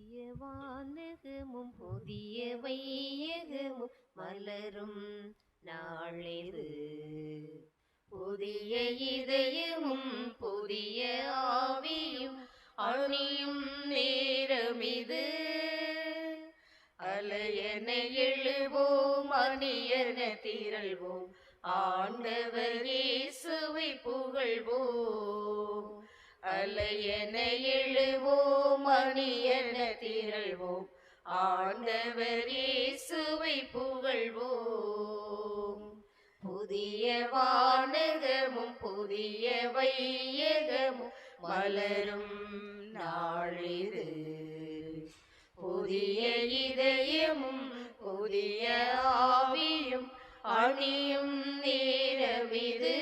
புதிய வானகமும் புதிய வையகமும் மலரும் நாளிது. புதிய இதயமும் புதிய ஆவியும் அணியும் நேரமிது. அலையென எழுவோம், அணியென திரள்வோம், ஆண்டவர் இயேசுவை புகழ்வோம். அலையென எழுவோம், அணியென திரள்வோம், ஆண்டவர் இயேசுவை புகழ்வோம். புதிய வானகமும் புதிய வையகமும் மலரும் நாளிது. புதிய இதயமும் புதிய ஆவியும் அணியும் நேரமிது.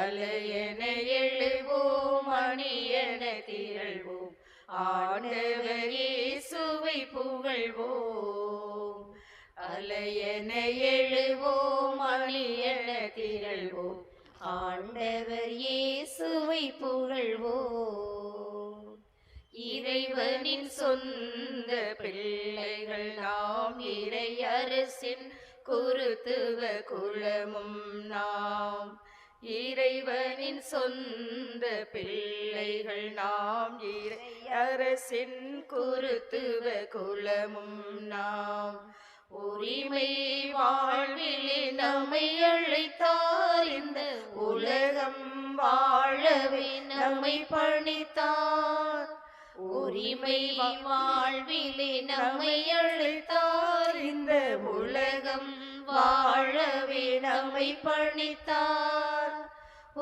அலையென எழுவோம், அணியென திரள்வோம், ஆண்டவர் இயேசுவை புகழ்வோம். அலையென எழுவோம், அணியென திரள்வோம், ஆண்டவர் இயேசுவை புகழ்வோம். இறைவனின் சொந்த பிள்ளைகள் நாம், இறை அரசின் குருத்துவ குலமும் நாம். இறைவனின் சொந்த பிள்ளைகள் நாம், இறை அரசின் குருத்துவ குலமும் நாம். உரிமை வாழ்விலே நம்மை அழைத்தார், இந்த உலகம் வாழவே நம்மை பணித்தார். உரிமை வாழ்விலே நம்மை அழைத்தார், இந்த உலகம் வாழவே நம்மை பணித்தார்.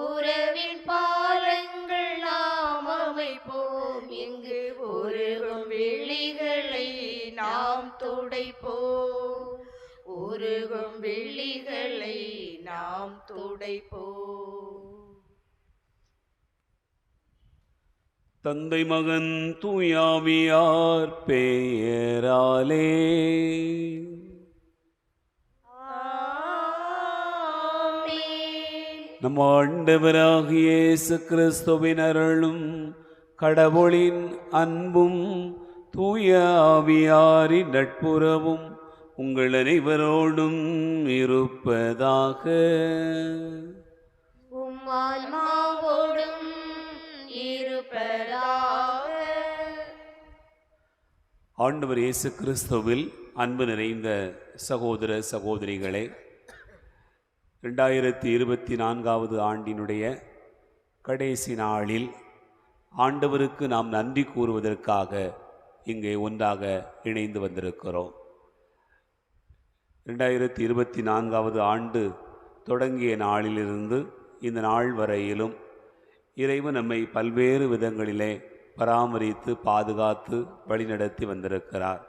உறவின் பாலங்கள் நாம் அமைப்போம், இங்கு உருகும் விழிகளை நாம் துடைப்போம். உருகும் விழிகளை நாம் துடைப்போம். தந்தை மகன் தூயாவியார் பெயராலே நம் ஆண்டவராகிய இயேசு கிறிஸ்துவின் அருளும் கடவுளின் அன்பும் தூய ஆவியாரின் நட்புறவும் உங்கள் அனைவரோடும் இருப்பதாக. உம்மாவோடும் இருப்பதாக. ஆண்டவர் இயேசு கிறிஸ்துவில் அன்பு நிறைந்த சகோதர சகோதரிகளே, 2024 ஆண்டினுடைய கடைசி நாளில் ஆண்டவருக்கு நாம் நன்றி கூறுவதற்காக இங்கே ஒன்றாக இணைந்து வந்திருக்கிறோம். 2024 ஆண்டு தொடங்கிய நாளிலிருந்து இந்த நாள் வரையிலும் இறைவன் நம்மை பல்வேறு விதங்களிலே பராமரித்து பாதுகாத்து வழிநடத்தி வந்திருக்கிறார்.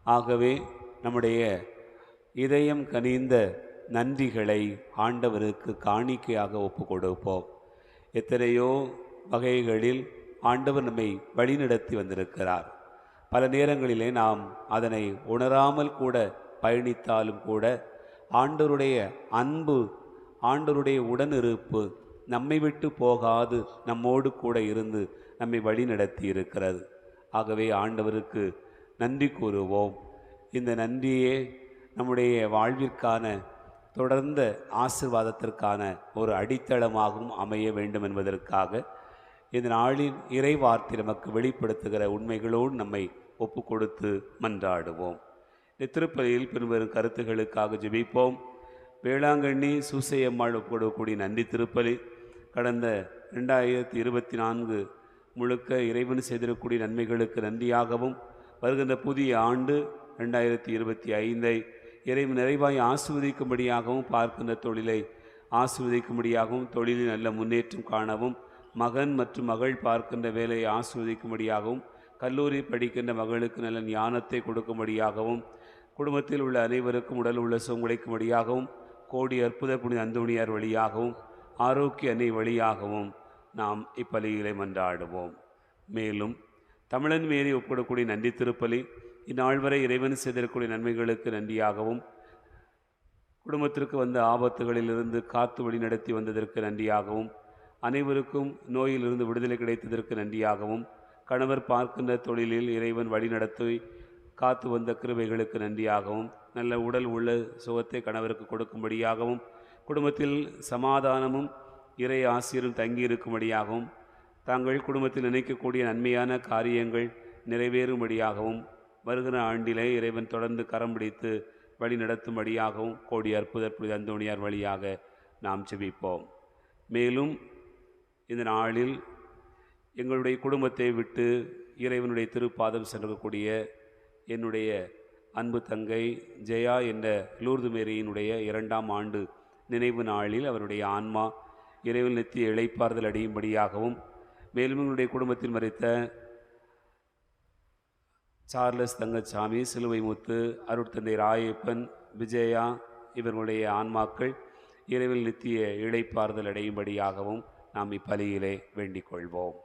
ஆகவே நம்முடைய இதயம் கனிந்த நன்றிகளை ஆண்டவருக்கு காணிக்கையாக ஒப்பு கொடுப்போம். எத்தனையோ வகைகளில் ஆண்டவர் நம்மை வழிநடத்தி வந்திருக்கிறார். பல நேரங்களிலே நாம் அதனை உணராமல் கூட பயணித்தாலும் கூட ஆண்டவருடைய அன்பு, ஆண்டவருடைய உடனிருப்பு நம்மை விட்டு போகாது நம்மோடு கூட இருந்து நம்மை வழி நடத்தி இருக்கிறது. ஆகவே ஆண்டவருக்கு நன்றி கூறுவோம். இந்த நன்றியே நம்முடைய வாழ்விற்கான தொடர்ந்த ஆசீர்வாதத்திற்கான ஒரு அடித்தளமாகவும் அமைய வேண்டும் என்பதற்காக இந்த நாளின் இறை வார்த்தை நமக்கு வெளிப்படுத்துகிற உண்மைகளோடு நம்மை ஒப்பு கொடுத்து மன்றாடுவோம். இந்த திருப்பலியில் பின்வரும் கருத்துகளுக்காக ஜெபிப்போம். வேளாங்கண்ணி சூசையம்மாள் கொடுக்கக்கூடிய நன்றி திருப்பலி கடந்த 2024 முழுக்க இறைவன் செய்திருக்கக்கூடிய நன்மைகளுக்கு நன்றியாகவும், வருகின்ற புதிய ஆண்டு 2025 இறைவன் நிறைவாய் ஆசீர்வதிக்கும்படியாகவும், பார்க்கின்ற தொழிலை ஆசீர்வதிக்கும்படியாகவும், தொழிலில் நல்ல முன்னேற்றம் காணவும், மகன் மற்றும் மகள் பார்க்கின்ற வேலையை ஆசீர்வதிக்கும்படியாகவும், கல்லூரி படிக்கின்ற மகளுக்கு நல்ல ஞானத்தை கொடுக்கும்படியாகவும், குடும்பத்தில் உள்ள அனைவருக்கும் உடல் உள்ள சுகம் கிடைக்கும்படியாகவும், கோடி அற்புத புனித அந்தோணியார் வழியாகவும், ஆரோக்கிய அன்னை வழியாகவும் நாம் இப்பலிகளை மன்றாடுவோம். மேலும் தமிழன் மேரி ஒப்பிடக்கூடிய நன்றி திருப்பலி இந்நாள் வரை இறைவன் செய்திருக்கக்கூடிய நன்மைகளுக்கு நன்றியாகவும், குடும்பத்திற்கு வந்த ஆபத்துகளிலிருந்து காத்து வழி நடத்தி வந்ததற்கு நன்றியாகவும், அனைவருக்கும் நோயிலிருந்து விடுதலை கிடைத்ததற்கு நன்றியாகவும், கணவர் பார்க்கின்ற தொழிலில் இறைவன் வழிநடத்தி காத்து வந்த கிருபைகளுக்கு நன்றியாகவும், நல்ல உடல் உள்ள சுகத்தை கணவருக்கு கொடுக்கும்படியாகவும், குடும்பத்தில் சமாதானமும் இறை ஆசிரியரும் தங்கியிருக்கும்படியாகவும், தாங்கள் குடும்பத்தில் நினைக்கக்கூடிய நன்மையான காரியங்கள் நிறைவேறும்படியாகவும், வருகிற ஆண்டிலே இறைவன் தொடர்ந்து கரம் பிடித்து வழி நடத்தும்படியாகவும் கோடி அற்புதர் புனித அந்தோணியார் வழியாக நாம் ஜெபிப்போம். மேலும் இந்த நாளில் எங்களுடைய குடும்பத்தை விட்டு இறைவனுடைய திருப்பாதம் சென்றக்கூடிய என்னுடைய அன்பு தங்கை ஜெயா என்ற லூர்து மேரியினுடைய 2ஆம் ஆண்டு நினைவு நாளில் அவருடைய ஆன்மா இறைவன் நித்திய இளைப்பாறுதல் அடையும்படியாகவும், மேலும் எங்களுடைய குடும்பத்தில் மறைத்த சார்லஸ் தங்கச்சாமி, சிலுவை முத்து, அருட்தந்தை ராயப்பன், விஜயா இவர்களுடைய ஆன்மாக்கள் இறைவன் நித்திய இளைப்பாறுதல் அடையும்படியாகவும் நாம் இப்பலியிலே வேண்டிக் கொள்வோம்.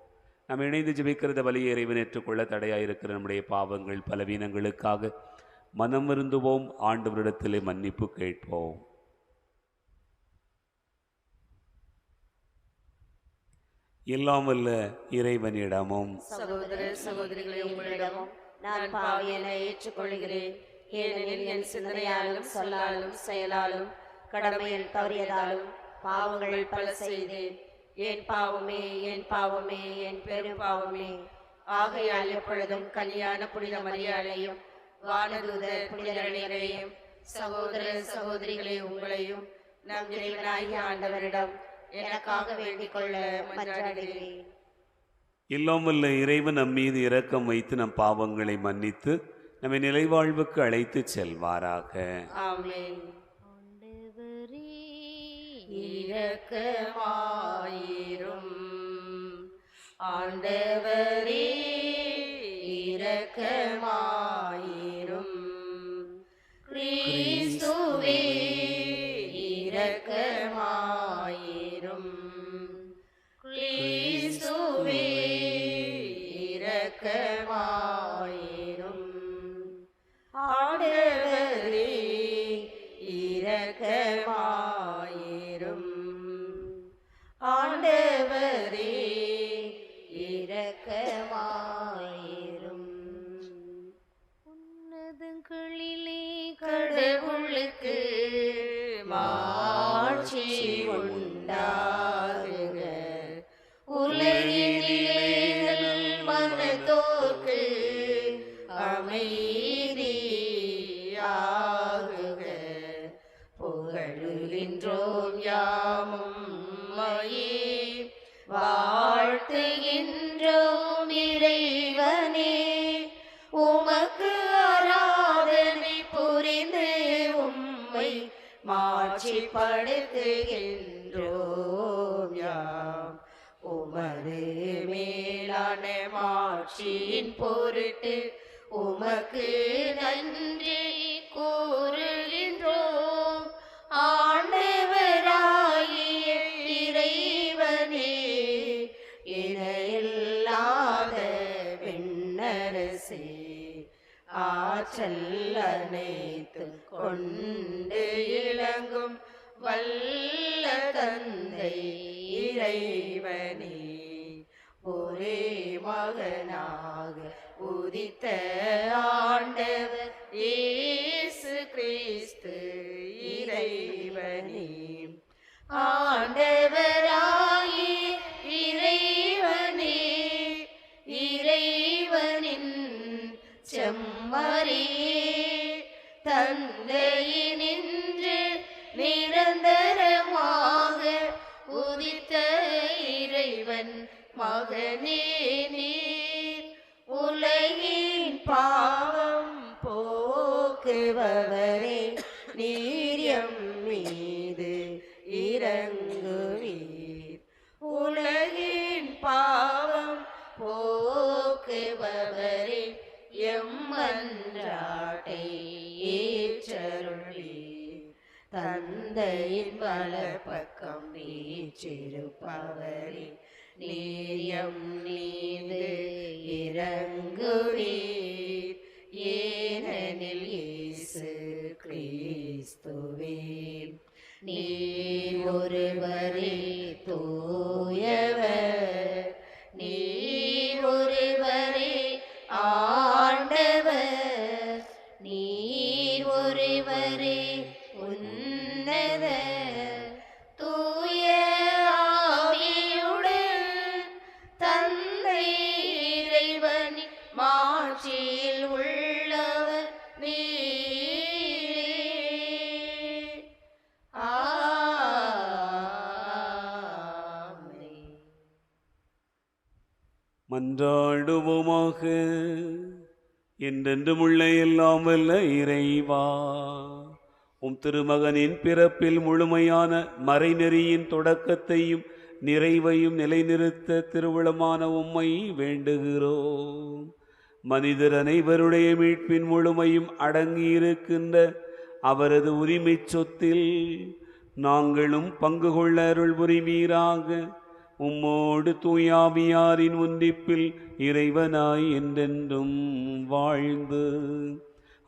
நாம் இணைந்து ஜெபிக்கிறத பலியை இறைவன் ஏற்றுக்கொள்ள தடையாயிருக்கிற நம்முடைய பாவங்கள் பலவீனங்களுக்காக மனம் வருந்துவோம். ஆண்டவரிடத்திலே மன்னிப்பு கேட்போம். எல்லாம் வல்ல இறைவனிடமும் சகோதர சகோதரிகளை உங்களிடமும் நான் பாவியனை ஏற்றுக்கொள்கிறேன். ஏனெனில் என் சிந்தனையாலும் சொல்லாலும் செயலாலும் கடமையில் தவறியதாலும் பாவங்கள் பல செய்தேன். என் பாவமே, என் பாவமே, என் பெரும் பாவமே. ஆகையால் எப்பொழுதும் கல்யாண புனித மரியாதையும் வானதூதர் புனிதரையும் சகோதர சகோதரிகளை உங்களையும் நம் இறைவனாகிய ஆண்டவரிடம் எனக்காக வேண்டிக் கொள்ள மன்றாடுகிறேன். எல்லாம் வல்ல இறைவன் நம் மீது இரக்கம் வைத்து நம் பாவங்களை மன்னித்து நம்மை நிலைவாழ்வுக்கு அழைத்து செல்வாராக. ஆமென். இரக்கமாயிரும் ஆண்டவரே, இரக்கமாயிரும் கிறிஸ்துவே, இரக்கமாயிரும் கிறிஸ்துவே, இரக்கமாயிரும் ஆண்டவரே, இரக்கமாயிரும் ஆண்டவரே, இரக்கமாயிரும். உன்னதங்களிலே கடவுளுக்கு மாட்சி உண்டாகுக. உலகினிலே மனத்தோர்க்கு அமைதியாகுக. புகழுகின்றோம் யாமும் உம்மையே, வாழ்த்துகின்றோம் இறைவனே. உமக்கு ஆராதனை புரிந்து உம்மை மாட்சிப்படுத்துகின்றோம் யாம். உமது மேலான மாட்சியின் பொருட்டு உமக்கு நன்றி கூறுகின்றோம். ஆண்டவராகிய இறைவனே, இணையில்லாத விண்ணரசே, ஆற்றல் அனைத்தும் கொண்டு இளங்கும் வல்ல தந்தை இறைவனே, ஒரே மகனாக உதித்த ஆண்டவர் இயேசு கிறிஸ்து இறைவனே, ஆண்டவராகிய இறைவனே, இறைவனின் செம்மறியே, தந்தையினின்று நிரந்தரமாக உதித்த இறைவன் மகனே நீர். உலகின் பாவம் போக்குபவரே, நீர் எம் மீது இரங்குவீர். உலகின் பாவம் போக்குபவரே, எம் மன்றாட்டை ஏற்றருள்வீர். தந்தையின் வலப்பக்கம் வீற்றிருப்பவரே, நீர் எம் மீது இரங்குவீர். ஏனெனில் இயேசு கிறிஸ்துவே, நீர் ஒருவரே தூயவர், நீர் ஒருவரே மன்றாடுவோமாக. என்றென்றும் உள்ள எல்லாம் வல்ல இறைவா, உம் திருமகனின் பிறப்பில் முழுமையான மறைநெறியின் தொடக்கத்தையும் நிறைவையும் நிலைநிறுத்த திருவுளமான உம்மை வேண்டுகிறோம். மனிதர் அனைவருடைய மீட்பின் முழுமையும் அடங்கியிருக்கின்ற அவரது உரிமை சொத்தில் நாங்களும் பங்கு கொள்ள அருள் புரிவீராக. உம்மோடு தூயாவியாரின் ஒன்றிப்பில் இறைவனாய் என்றென்றும் வாழ்ந்து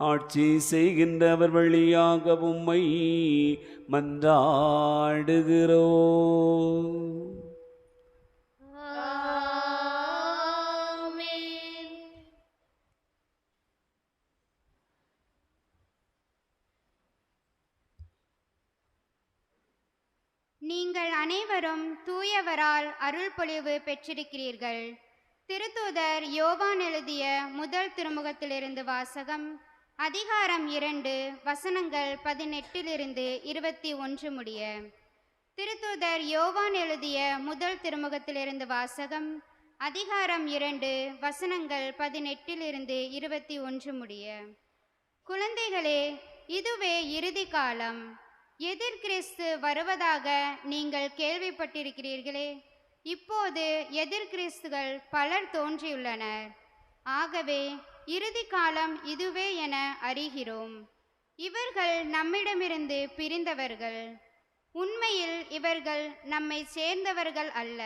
ஆட்சி செய்கின்றவர் வழியாக உம்மை மன்றாடுகிறோ. நீங்கள் அனைவரும் தூயவரால் அருள் பொழிவு பெற்றிருக்கிறீர்கள். திருத்தூதர் யோவான் எழுதிய முதல் திருமுகத்திலிருந்து வாசகம். அதிகாரம் 2 வசனங்கள் 18 21 முடிய. திருத்தூதர் யோவான் எழுதிய முதல் திருமுகத்திலிருந்து வாசகம். அதிகாரம் 2 வசனங்கள் 18 21 முடிய. குழந்தைகளே, இதுவே இறுதி காலம். எதிர்கிறிஸ்து வருவதாக நீங்கள் கேள்விப்பட்டிருக்கிறீர்களே. இப்போது எதிர்கிறிஸ்துகள் பலர் தோன்றியுள்ளனர். ஆகவே இறுதி காலம் இதுவே என அறிகிறோம். இவர்கள் நம்மிடமிருந்து பிரிந்தவர்கள். உண்மையில் இவர்கள் நம்மை சேர்ந்தவர்கள் அல்ல.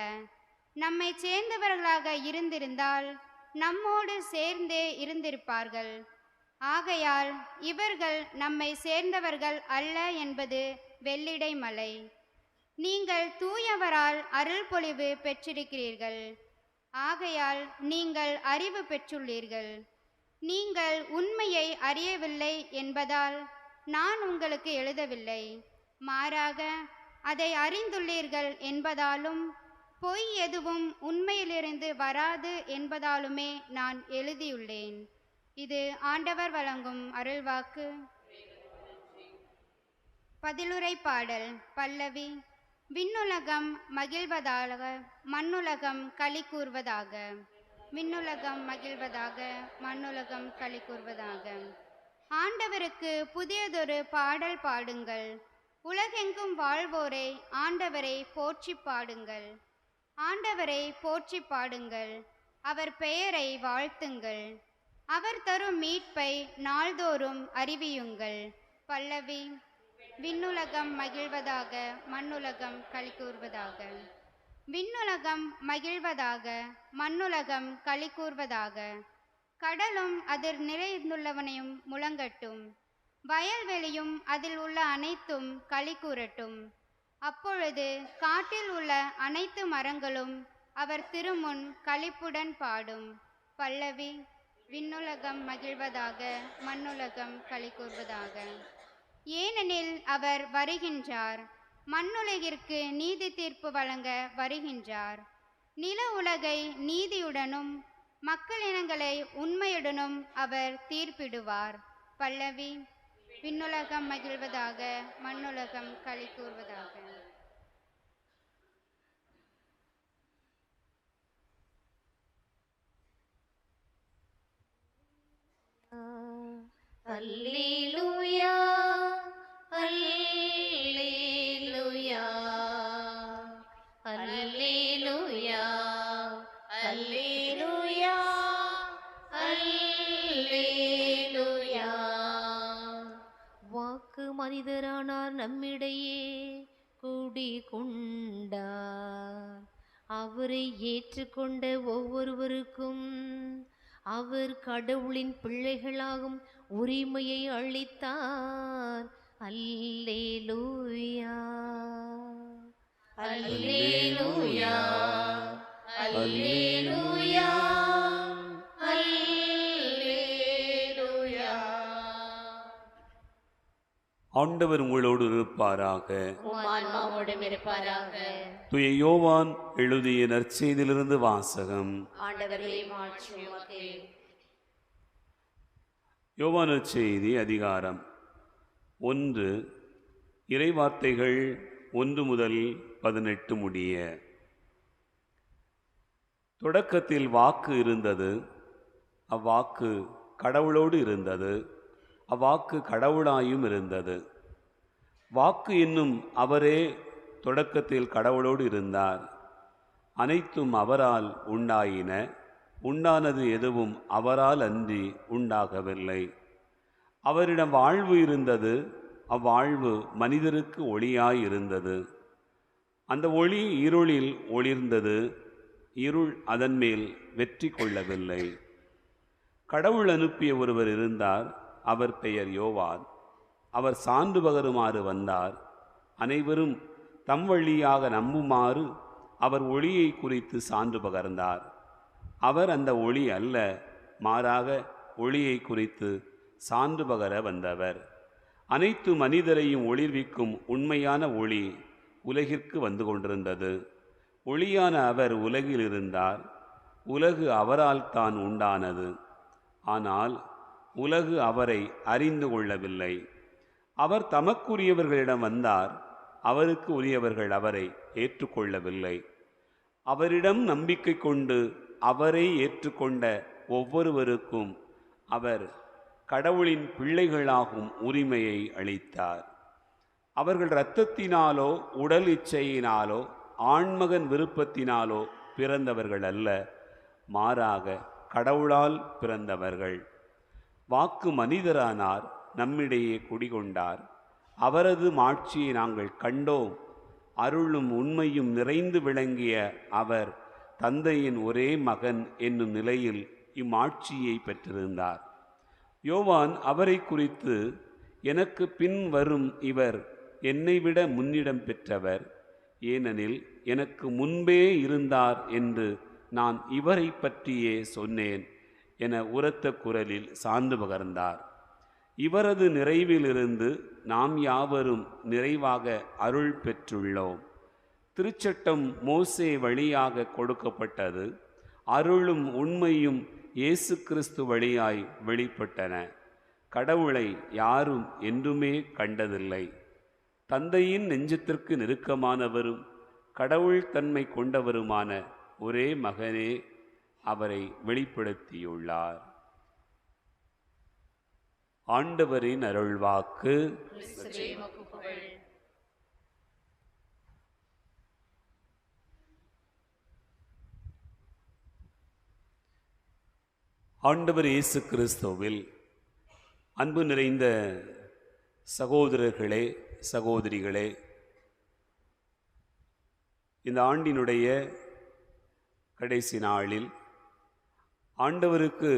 நம்மை சேர்ந்தவர்களாக இருந்திருந்தால் நம்மோடு சேர்ந்தே இருந்திருப்பார்கள். ஆகையால் இவர்கள் நம்மை சேர்ந்தவர்கள் அல்ல என்பது வெள்ளிடை மலை. நீங்கள் தூயவரால் அருள் பொழிவு பெற்றிருக்கிறீர்கள். ஆகையால் நீங்கள் அறிவு பெற்றுள்ளீர்கள். நீங்கள் உண்மையை அறியவில்லை என்பதால் நான் உங்களுக்கு எழுதவில்லை. மாறாக அதை அறிந்துள்ளீர்கள் என்பதாலும் பொய் எதுவும் உண்மையிலிருந்து வராது என்பதாலுமே நான் எழுதியுள்ளேன். இது ஆண்டவர் வழங்கும் அருள்வாக்கு. பதிலுரை பாடல். பல்லவி. விண்ணுலகம் மகிழ்வதாக, மண்ணுலகம் களி கூர்வதாக. விண்ணுலகம் மகிழ்வதாக, மண்ணுலகம் களி கூர்வதாக. ஆண்டவருக்கு புதியதொரு பாடல் பாடுங்கள். உலகெங்கும் வாழ்வோரை ஆண்டவரை போற்றி பாடுங்கள். ஆண்டவரை போற்றி பாடுங்கள். அவர் பெயரை வாழ்த்துங்கள். அவர் தரும் மீட்பை நாள்தோறும் அறிவியுங்கள். பல்லவி. விண்ணுலகம் மகிழ்வதாக, மண்ணுலகம் களி கூர்வதாக. விண்ணுலகம் மகிழ்வதாக, மண்ணுலகம் களி கூர்வதாக. கடலும் அதில் நிறைந்துள்ளவனையும் முழங்கட்டும். வயல்வெளியும் அதில் உள்ள அனைத்தும் களி கூறட்டும். அப்பொழுது காட்டில் உள்ள அனைத்து மரங்களும் அவர் திருமுன் களிப்புடன் பாடும். பல்லவி. விண்ணுலகம் மகிழ்வதாக, மண்ணுலகம் களி கூர்வதாக. ஏனெனில் அவர் வருகின்றார். மண்ணுலகிற்கு நீதி தீர்ப்பு வழங்க வருகின்றார். நில உலகை நீதியுடனும் மக்கள் இனங்களை உண்மையுடனும் அவர் தீர்ப்பிடுவார். பல்லவி. விண்ணுலகம் மகிழ்வதாக, மண்ணுலகம் களி கூர்வதாக. அல்லேலூயா, அல்லேலூயா, அல்லேலூயா, அல்லேலூயா, அல்லேலூயா. வாக்கு மனிதரானார், நம்மிடையே கூடி கொண்டார். அவரை ஏற்றுக்கொண்ட ஒவ்வொருவருக்கும் அவர் கடவுளின் பிள்ளைகளாகும் உரிமையை அளித்தார். அல்லேலூயா, அல்லேலூயா, அல்லேலூயா, அல்லேலூயா. ஆண்டவர் உங்களோடு இருப்பாராக. உம் ஆன்மாவோடும் இருப்பாராக. தூய யோவான் எழுதிய நற்செய்தியிலிருந்து வாசகம். ஆண்டவரே மாட்சி உமக்கே. யோவான் நற்செய்தி அதிகாரம் 1 இறைவார்த்தைகள் 1 முதல் 18 முடிய. தொடக்கத்தில் வாக்கு இருந்தது, அவ்வாக்கு கடவுளோடு இருந்தது, அவ்வாக்கு கடவுளாயும் இருந்தது. வாக்கு என்னும் அவரே தொடக்கத்தில் கடவுளோடு இருந்தார். அனைத்தும் அவரால் உண்டாயின, உண்டானது எதுவும் அவரால் அன்றி உண்டாகவில்லை. அவரிடம் வாழ்வு இருந்தது, அவ்வாழ்வு மனிதருக்கு ஒளியாயிருந்தது. அந்த ஒளி இருளில் ஒளிர்ந்தது, இருள் அதன் மேல் வெற்றி கொள்ளவில்லை. கடவுள் அனுப்பிய ஒருவர் இருந்தார், அவர் பெயர் யோவான். அவர் சான்று பகருமாறு வந்தார். அனைவரும் தம் வழியாக நம்புமாறு அவர் ஒளியை குறித்து சான்று பகர்ந்தார். அவர் அந்த ஒளி அல்ல, மாறாக ஒளியை குறித்து சான்று பகர வந்தவர். அனைத்து மனிதரையும் ஒளிர்விக்கும் உண்மையான ஒளி உலகிற்கு வந்து கொண்டிருந்தது. ஒளியான அவர் உலகில் இருந்தார். உலகு அவரால் தான் உண்டானது. ஆனால் உலகு அவரை அறிந்து கொள்ளவில்லை. அவர் தமக்குரியவர்களிடம் வந்தார், அவருக்கு உரியவர்கள் அவரை ஏற்றுக்கொள்ளவில்லை. அவரிடம் நம்பிக்கை கொண்டு அவரை ஏற்றுக்கொண்ட ஒவ்வொருவருக்கும் அவர் கடவுளின் பிள்ளைகளாகும் உரிமையை அளித்தார். அவர்கள் இரத்தத்தினாலோ உடல் இச்சையினாலோ ஆண்மகன் விருப்பத்தினாலோ பிறந்தவர்கள் அல்ல, மாறாக கடவுளால் பிறந்தவர்கள். வாக்கு மனிதரானார், நம்மிடையே குடிகொண்டார். அவரது மாட்சியை நாங்கள் கண்டோம். அருளும் உண்மையும் நிறைந்து விளங்கிய அவர் தந்தையின் ஒரே மகன் என்னும் நிலையில் இம்மாட்சியை பெற்றிருந்தார். யோவான் அவரை குறித்து, எனக்கு பின் வரும் இவர் என்னை விட முன்னிடம் பெற்றவர், ஏனெனில் எனக்கு முன்பே இருந்தார் என்று நான் இவரை பற்றியே சொன்னேன் என உரத்த குரலில் சான்று பகர்ந்தார். இவரது நிறைவிலிருந்து நாம் யாவரும் நிறைவாக அருள் பெற்றுள்ளோம். திருச்சட்டம் மோசே வழியாக கொடுக்கப்பட்டது, அருளும் உண்மையும் இயேசு கிறிஸ்து வழியாய் வெளிப்பட்டன. கடவுளை யாரும் என்றுமே கண்டதில்லை. தந்தையின் நெஞ்சத்திற்கு நெருக்கமானவரும் கடவுள் தன்மை கொண்டவருமான ஒரே மகனே அவரை வெளிப்படுத்தியுள்ளார். ஆண்டவரின் அருள்வாக்கு. கிறிஸ்துவே உமக்கு புகழ். ஆண்டவர் இயேசு கிறிஸ்துவில் அன்பு நிறைந்த சகோதரர்களே, சகோதரிகளே, இந்த ஆண்டினுடைய கடைசி நாளில் ஆண்டவருக்கு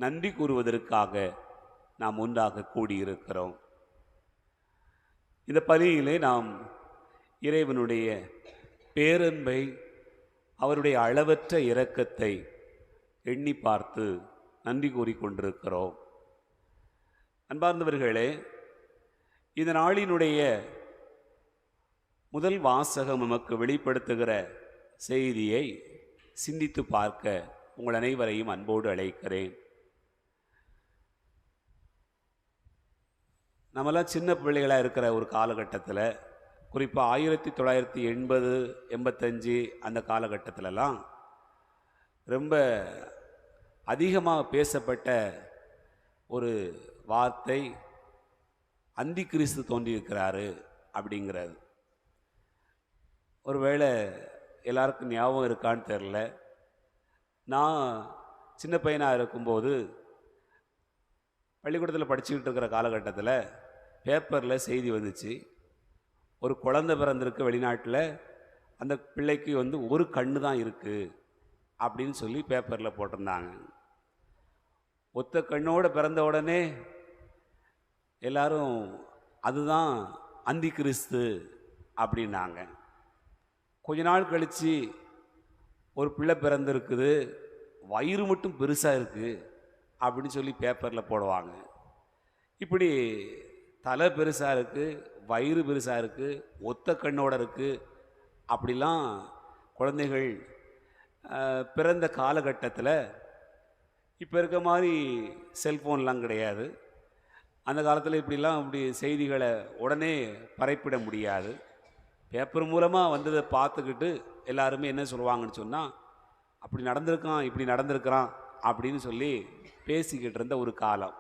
நன்றி கூறுவதற்காக நாம் ஒன்றாக கூடியிருக்கிறோம். இந்த பலியிலே நாம் இறைவனுடைய பேரன்பை, அவருடைய அளவற்ற இரக்கத்தை எண்ணி பார்த்து நன்றி கூறிக்கொண்டிருக்கிறோம். அன்பார்ந்தவர்களே, இந்த நாளினுடைய முதல் வாசகம் நமக்கு வெளிப்படுத்துகிற செய்தியை சிந்தித்து பார்க்க உங்கள் அனைவரையும் அன்போடு அழைக்கிறேன். நம்மளாம் சின்ன பிள்ளைகளாக இருக்கிற ஒரு காலகட்டத்தில், குறிப்பாக 1980, 85 அந்த காலகட்டத்திலலாம் ரொம்ப அதிகமாக பேசப்பட்ட ஒரு வார்த்தை அந்தி கிறிஸ்து தோன்றியிருக்கிறாரு அப்படிங்கிறது. ஒருவேளை எல்லாருக்கும் ஞாபகம் இருக்கான்னு தெரில. நான் சின்ன பையனாக இருக்கும்போது பள்ளிக்கூடத்தில் படிச்சுக்கிட்டு இருக்கிற காலகட்டத்தில் பேப்பரில் செய்தி வந்துச்சு, ஒரு குழந்தை பிறந்திருக்கு வெளிநாட்டில், அந்த பிள்ளைக்கு ஒரு கண்ணு தான் இருக்குது அப்படின்னு சொல்லி பேப்பரில் போட்டிருந்தாங்க. ஒத்த கண்ணோடு பிறந்த உடனே எல்லாரும் அதுதான் அந்தி கிறிஸ்து அப்படின்னாங்க. கொஞ்ச நாள் கழித்து ஒரு பிள்ளை பிறந்திருக்குது, வயிறு மட்டும் பெருசாக இருக்குது அப்படின்னு சொல்லி பேப்பரில் போடுவாங்க. இப்படி தலை பெருசாக இருக்குது, வயிறு பெருசாக இருக்குது, ஒத்த கண்ணோடு இருக்குது அப்படிலாம் குழந்தைகள் பிறந்த காலகட்டத்தில் இப்போ இருக்க மாதிரி செல்ஃபோன்லாம் கிடையாது. அந்த காலத்தில் இப்படி செய்திகளை உடனே பரப்பிட முடியாது. பேப்பர் மூலமாக வந்ததை பார்த்துக்கிட்டு எல்லாருமே என்ன சொல்லுவாங்கன்னு சொன்னால், அப்படி நடந்திருக்கான், இப்படி நடந்திருக்கிறான் அப்படின்னு சொல்லி பேசிக்கிட்டு இருந்த ஒரு காலம்.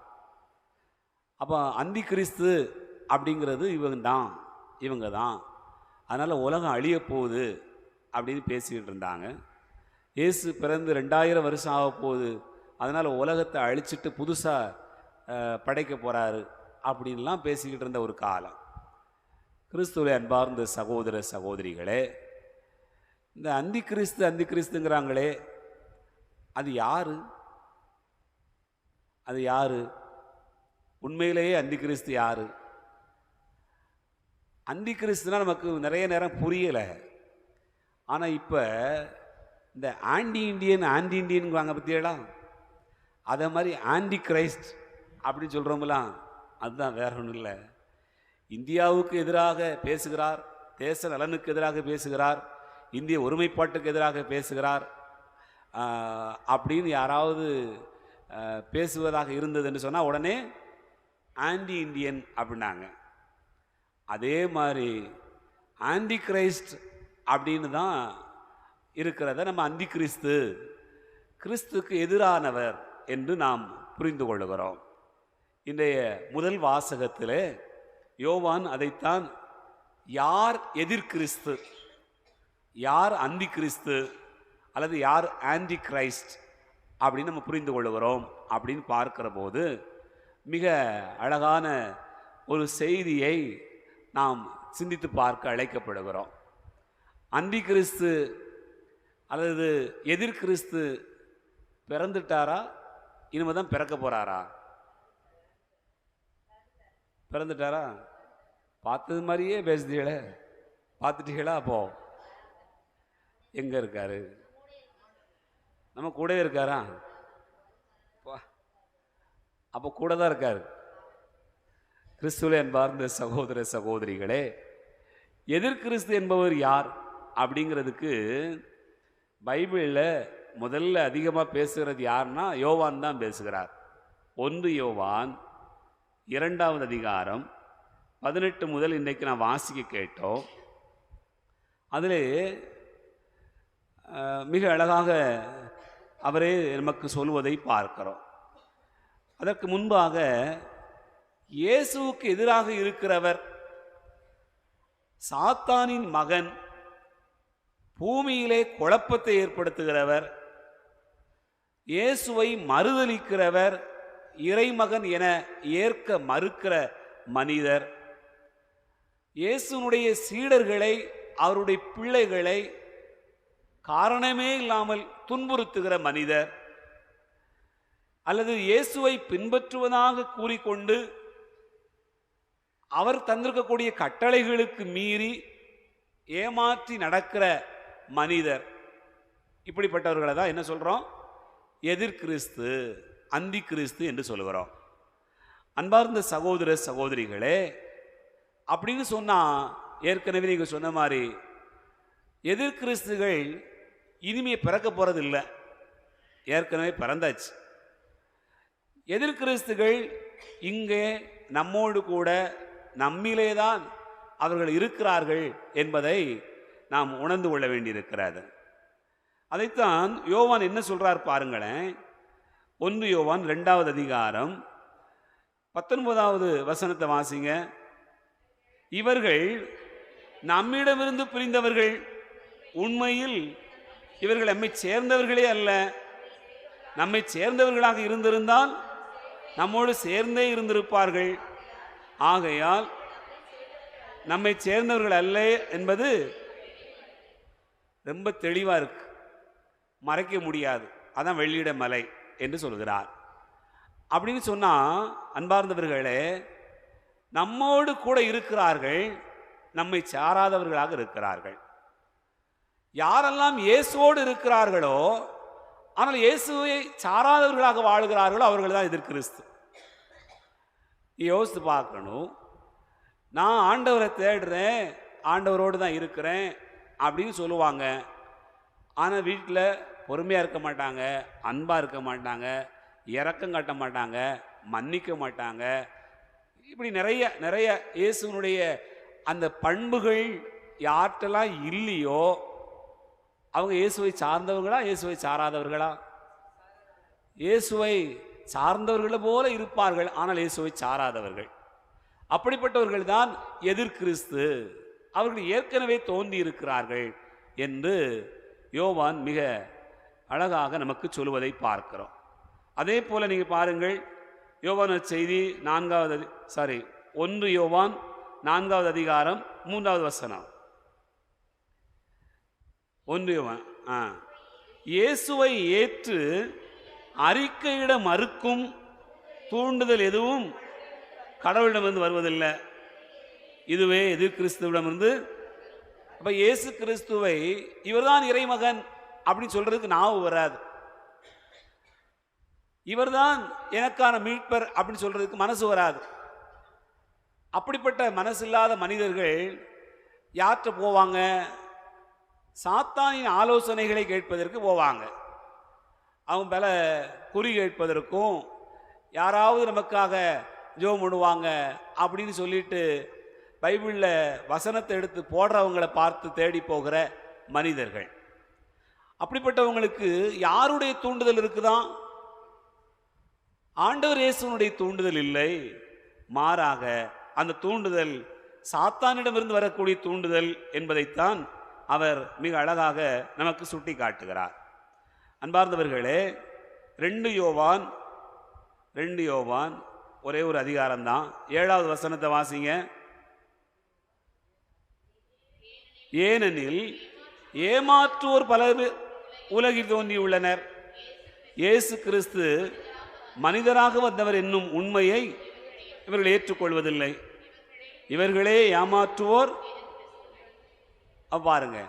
அப்போ அந்தி கிறிஸ்து அப்படிங்கிறது இவங்க தான், அதனால் உலகம் அழிய போகுது அப்படின்னு பேசிக்கிட்டு இருந்தாங்க. இயேசு பிறந்து 2000 வருஷம் ஆக போகுது, அதனால் உலகத்தை அழிச்சிட்டு புதுசாக படைக்க போகிறாரு அப்படின்லாம் பேசிக்கிட்டு இருந்த ஒரு காலம். கிறிஸ்துவை அன்பார்ந்த சகோதர சகோதரிகளே, இந்த அந்தி கிறிஸ்துங்கிறாங்களே, அது யாரு? அது யாரு? உண்மையிலேயே அந்தி கிறிஸ்து யாரு? அந்தி கிறிஸ்துனா நமக்கு நிறைய நேரம் புரியலை. ஆனால் இப்போ இந்த ஆன்டி இண்டியன்ங்கிறாங்க பற்றியெல்லாம், அதை மாதிரி ஆன்டி கிரைஸ்ட் அப்படின்னு சொல்கிறோம்லாம், அதுதான், வேற ஒன்றும் இல்லை. இந்தியாவுக்கு எதிராக பேசுகிறார், தேச நலனுக்கு எதிராக பேசுகிறார், இந்திய ஒருமைப்பாட்டுக்கு எதிராக பேசுகிறார் அப்படின்னு யாராவது பேசுவதாக இருந்ததுன்னு சொன்னால் உடனே ஆன்டி இண்டியன் அப்படின்னாங்க. அதே மாதிரி ஆன்டி கிரைஸ்ட் அப்படின்னு தான் இருக்கிறத நம்ம அந்தி கிறிஸ்துக்கு எதிரானவர் என்று நாம் புரிந்து கொள்ளுகிறோம். இன்றைய முதல் வாசகத்தில் யோவான் அதைத்தான் யார் எதிர்கிறிஸ்து, யார் அந்தி கிறிஸ்து அல்லது யார் ஆன்டி கிரைஸ்ட் அப்படின்னு நம்ம புரிந்து கொள்ளுகிறோம். அப்படின்னு பார்க்கிற போது மிக அழகான ஒரு செய்தியை நாம் சிந்தித்து பார்க்க அழைக்கப்படுகிறோம். அந்தி கிறிஸ்து அல்லது எதிர்கிறிஸ்து பிறந்துட்டாரா, இனிமே தான் பிறக்க போறாரா? பிறந்துட்டாரா? பார்த்தது மாதிரியே பேசுதீங்களே, பார்த்துட்டீங்களா? அப்போ எங்க இருக்காரு? நம்ம கூடவே இருக்காரா? அப்போ கூட தான் இருக்காரு. கிறிஸ்துவிலே அன்பார்ந்த சகோதர சகோதரிகளே, எதிர்கிறிஸ்து என்பவர் யார் அப்படிங்கிறதுக்கு பைபிளில் முதல்ல அதிகமாக பேசுகிறது யாருன்னா யோவான் தான் பேசுகிறார். 1 யோவான் 2வது அதிகாரம் 18 முதல் இன்றைக்கு நான் வாசிக்க கேட்டோம். அதில் மிக அழகாக அவரே நமக்கு சொல்வதை பார்க்கிறோம். அதற்கு முன்பாக இயேசுவுக்கு எதிராக இருக்கிறவர் சாத்தானின் மகன், பூமியிலே குழப்பத்தை ஏற்படுத்துகிறவர், இயேசுவை மறுதலிக்கிறவர், இறைமகன் என ஏற்க மறுக்கிற மனிதர், இயேசுனுடைய சீடர்களை, அவருடைய பிள்ளைகளை காரணமே இல்லாமல் துன்புறுத்துகிற மனிதர், அல்லது இயேசுவை பின்பற்றுவதாக கூறிக்கொண்டு அவர் தந்திருக்கக்கூடிய கட்டளைகளுக்கு மீறி ஏமாற்றி நடக்கிற மனிதர். இப்படிப்பட்டவர்களை தான் என்ன சொல்றோம்? எதிர்கிறிஸ்து, அந்தி கிறிஸ்து என்று சொல்லுகிறோம். அன்பார்ந்த சகோதர சகோதரிகளே, அப்படின்னு சொன்னா ஏற்கனவே நீங்க சொன்ன மாதிரி எதிர்கிறிஸ்துகள் இனிமே பிறக்க போறது இல்லை, ஏற்கனவே பிறந்தாச்சு. எதிர்கிறிஸ்துகள் இங்கே நம்மோடு கூட நம்மிலேதான் அவர்கள் இருக்கிறார்கள் என்பதை நாம் உணர்ந்து கொள்ள வேண்டியிருக்கிறது. அதைத்தான் யோவான் என்ன சொல்றார் பாருங்களேன். 1 யோவான் 2வது அதிகாரம் 19வது வசனத்தை வாசிங்க. இவர்கள் நம்மிடமிருந்து பிரிந்தவர்கள், உண்மையில் இவர்கள் நம்மை சேர்ந்தவர்களே அல்ல. நம்மை சேர்ந்தவர்களாக இருந்திருந்தால் நம்மோடு சேர்ந்தே இருந்திருப்பார்கள். ஆகையால் நம்மை சேர்ந்தவர்கள் அல்ல என்பது ரொம்ப தெளிவா இருக்கு, மறைக்க முடியாது. அதான் வெள்ளியிட மலை என்று சொல்கிறார். அப்படின்னு சொன்னா அன்பார்ந்தவர்களே, நம்மோடு கூட இருக்கிறார்கள், நம்மை சாராதவர்களாக இருக்கிறார்கள். யாரெல்லாம் இயேசுவோடு இருக்கிறார்களோ ஆனால் இயேசுவை சாராதவர்களாக வாழ்கிறார்களோ அவர்கள் தான் எதிர்கிறிஸ்து. யோசித்து பார்க்கணும். நான் ஆண்டவரை தேடுறேன், ஆண்டவரோடு தான் இருக்கிறேன் அப்படின்னு சொல்லுவாங்க. ஆனால் வீட்டில் பொறுமையாக இருக்க மாட்டாங்க, அன்பாக இருக்க மாட்டாங்க, இரக்கம் காட்ட மாட்டாங்க, மன்னிக்க மாட்டாங்க. இப்படி நிறைய நிறைய இயேசுனுடைய அந்த பண்புகள் யார்கிட்டலாம் இல்லையோ அவங்க இயேசுவை சார்ந்தவர்களா இயேசுவை சாராதவர்களா? இயேசுவை சார்ந்தவர்கள் போல இருப்பார்கள், ஆனால் இயேசுவை சாராதவர்கள். அப்படிப்பட்டவர்கள் தான் எதிர்கிறிஸ்து. அவர்கள் ஏற்கனவே தோன்றி இருக்கிறார்கள் என்று யோவான் மிக அழகாக நமக்கு சொல்வதை பார்க்கிறோம். அதே போல நீங்க பாருங்கள், யோவான் செய்தி 1 யோவான் 4வது அதிகாரம் 3வது வசனம். 1 யோவான் இயேசுவை ஏற்று அறிக்கையிட மறுக்கும் தூண்டுதல் எதுவும் கடவுளிடமிருந்து வருவதில்லை, இதுவே எதிர் கிறிஸ்துவிடமிருந்து. அப்ப இயேசு கிறிஸ்துவை இவர்தான் இறைமகன் அப்படின்னு சொல்றதுக்கு நாவு வராது. இவர்தான் எனக்கான மீட்பர் அப்படின்னு சொல்றதுக்கு மனசு வராது. அப்படிப்பட்ட மனசு இல்லாத மனிதர்கள் யார்கிட்ட போவாங்க? சாத்தானின் ஆலோசனைகளை கேட்பதற்கு போவாங்க. அவங்க மேல குறி கேட்பதற்கும், யாராவது நமக்காக ஜெபம் பண்ணுவாங்க அப்படின்னு சொல்லிட்டு பைபிளில் வசனத்தை எடுத்து போடுறவங்களை பார்த்து தேடி போகிற மனிதர்கள். அப்படிப்பட்டவங்களுக்கு யாருடைய தூண்டுதல் இருக்குதான்? ஆண்டவர் இயேசுனுடைய தூண்டுதல் இல்லை. மாறாக அந்த தூண்டுதல் சாத்தானிடமிருந்து வரக்கூடிய தூண்டுதல் என்பதைத்தான் அவர் மிக அழகாக நமக்கு சுட்டி காட்டுகிறார். அன்பார்ந்தவர்களே, 2 யோவான் ஒரே ஒரு அதிகாரம்தான். 7வது வசனத்தை வாசிங்க. ஏனெனில் ஏமாற்றுவோர் பலர் உலகில் தோன்றியுள்ளனர், இயேசு கிறிஸ்து மனிதராக வந்தவர் என்னும் உண்மையை இவர்கள் ஏற்றுக்கொள்வதில்லை, இவர்களே ஏமாற்றுவோர். பாருங்க,